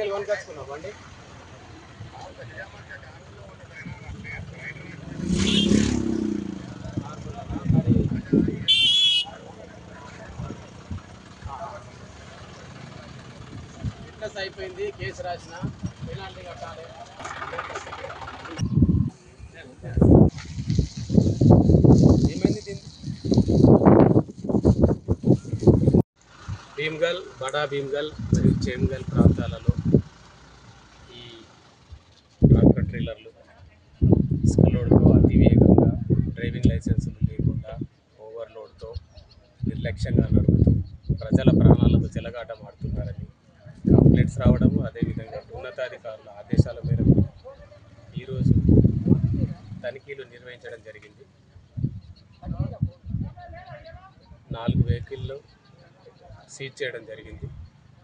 వెళ్ళి కొనుకొచ్చుకున్నాం బండి. ఫిట్నెస్ అయిపోయింది, కేసు రాసిన పెనాల్టీ కట్టాలి. భీమ్గల్, బడా భీమ్గల్ మరియు చేమ్గల్ ప్రాంతాలలో ఈ ట్రాక్టర్ ట్రైలర్లు ఇసుక లోడ్తో అతివేగంగా డ్రైవింగ్ లైసెన్సులు లేకుండా ఓవర్లోడ్తో నిర్లక్ష్యంగా నడుపుతూ ప్రజల ప్రాణాలకు చెలగాటమాడుతున్నారని కంప్లైంట్స్ రావడము, అదేవిధంగా ఉన్నతాధికారుల ఆదేశాల మేరకు ఈరోజు తనిఖీలు నిర్వహించడం జరిగింది. 4 వెహికల్లో సీజ్ చేయడం జరిగింది.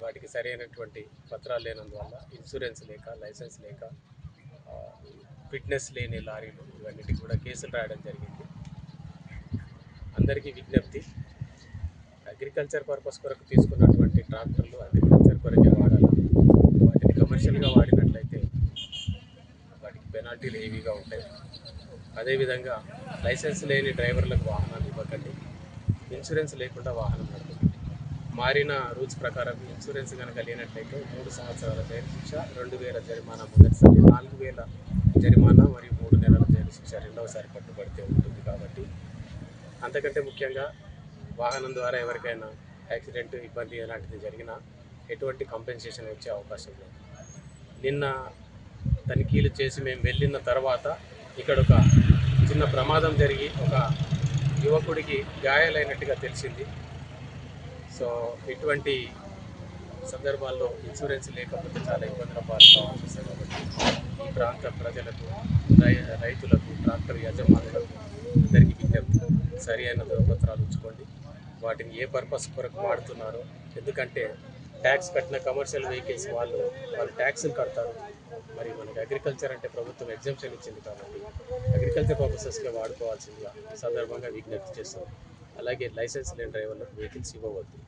వాటికి సరైనటువంటి పత్రాలు లేనందువల్ల, ఇన్సూరెన్స్ లేక, లైసెన్స్ లేక, ఫిట్నెస్ లేని లారీలు ఇవన్నిటికి కూడా కేసులు రాయడం జరిగింది. అందరికీ విజ్ఞప్తి, అగ్రికల్చర్ పర్పస్ కొరకు తీసుకున్నటువంటి ట్రాక్టర్లు అగ్రికల్చర్ కొరకే వాడాలి. వాటిని కమర్షియల్గా వాడినట్లయితే వాటికి పెనాల్టీలు హెవీగా ఉంటాయి. అదేవిధంగా లైసెన్స్ లేని డ్రైవర్లకు వాహనాలు ఇవ్వకండి. ఇన్సూరెన్స్ లేకుండా వాహనం నడపండి. మారిన రూల్స్ ప్రకారం ఇన్సూరెన్స్ కనుక లేనట్లయితే 3 సంవత్సరాల జైలు శిక్ష, 2000 జరిమానా మొదటిసారి, 4000 జరిమానా మరియు 3 నెలల జైలు శిక్ష రెండవసారి పట్టుబడితే ఉంటుంది. కాబట్టి అంతకంటే ముఖ్యంగా వాహనం ద్వారా ఎవరికైనా యాక్సిడెంట్, ఇబ్బంది అలాంటిది జరిగినా ఎటువంటి కంపెన్సేషన్ వచ్చే అవకాశం లేదు. నిన్న తనిఖీలు చేసి మేము వెళ్ళిన తర్వాత ఇక్కడ ఒక చిన్న ప్రమాదం జరిగి ఒక యువకుడికి గాయాలైనట్టుగా తెలిసింది. సో ఇటువంటి సందర్భాల్లో ఇన్సూరెన్స్ లేకపోతే చాలా ఇబ్బందుల పాలు కావాల్సి వస్తుంది. కాబట్టి ఈ ప్రాంత ప్రజలకు, రైతులకు, ట్రాక్టర్ యజమానులకు అందరికీ విజ్ఞప్తి, సరి అయిన ధృవపత్రాలు ఉంచుకోండి. వాటిని ఏ పర్పస్ కొరకు వాడుతున్నారో, ఎందుకంటే ట్యాక్స్ కట్టిన కమర్షియల్ వెహికల్స్ వాళ్ళు ట్యాక్సులు కడతారు. మరి మనకి అగ్రికల్చర్ అంటే ప్రభుత్వం ఎగ్జంప్షన్ ఇచ్చింది కాబట్టి అగ్రికల్చర్ పర్పసెస్గా వాడుకోవాల్సిందిగా ఈ సందర్భంగా విజ్ఞప్తి చేస్తాం. అలాగే లైసెన్స్ లేని డ్రైవర్లకు వెహికల్స్ ఇవ్వవద్దు.